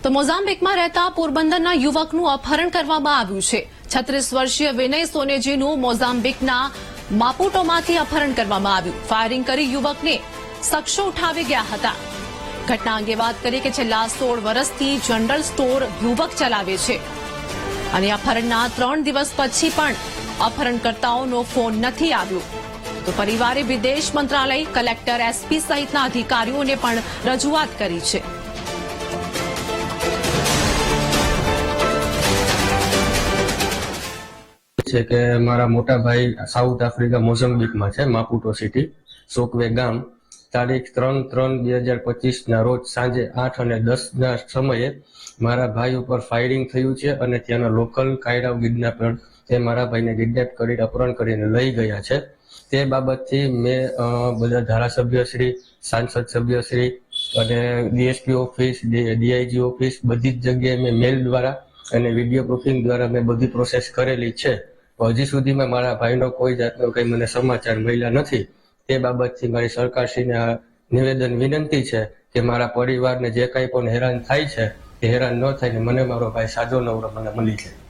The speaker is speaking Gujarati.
તો મોઝામ્બિકમાં રહેતા પોરબંદરના યુવકનું અપહરણ કરવામાં આવ્યું છે। 36 વર્ષીય વિનય સોનેજીનું મોઝામ્બિકના માપુટોમાંથી અપહરણ કરવામાં આવ્યું। ફાયરિંગ કરી યુવકને શખ્સો ઉઠાવી ગયા હતા। ઘટના અંગે વાત કરીએ કે છેલ્લા 16 વર્ષથી જનરલ સ્ટોર યુવક ચલાવે છે અને અપહરણના 3 દિવસ પછી પણ અપહરણકર્તાઓનો ફોન નથી આવ્યો। તો પરિવારે વિદેશ મંત્રાલય, કલેક્ટર, એસપી સહિતના અધિકારીઓને પણ રજૂઆત કરી છે। છે કે મારા મોટા ભાઈ સાઉથ આફ્રિકા મોઝમ્બિકમાં છે, માપુટો સિટી, સોકવે ગામ। તારીખ 3/3/2025 ના રોજ સાંજે 8 અને 10 ના સમયે મારા ભાઈ ઉપર ફાયરિંગ થયું છે અને ત્યાંના લોકલ કાયરાવ કિડનેપર તે મારા ભાઈને કિડનેપ કરી અપહરણ કરીને લઈ ગયા છે। તે બાબતથી મેં બધા ધારાસભ્યશ્રી, સાંસદ સભ્યશ્રી અને ડીએસપી ઓફિસ, ડીઆઈજી ઓફિસ બધી જ જગ્યાએ મેં મેલ દ્વારા અને વિડીયો પ્રૂફિંગ દ્વારા મેં બધી પ્રોસેસ કરેલી છે। હજી સુધીમાં મારા ભાઈનો કોઈ જાતનો કંઈ મને સમાચાર મળ્યા નથી। તે બાબતથી મારી સરકારશ્રીને નિવેદન વિનંતી છે કે મારા પરિવારને જે કંઈ પણ હેરાન થાય છે તે હેરાન ન થાય ને મને મારો ભાઈ સાજો નવરો મને મળી જાય।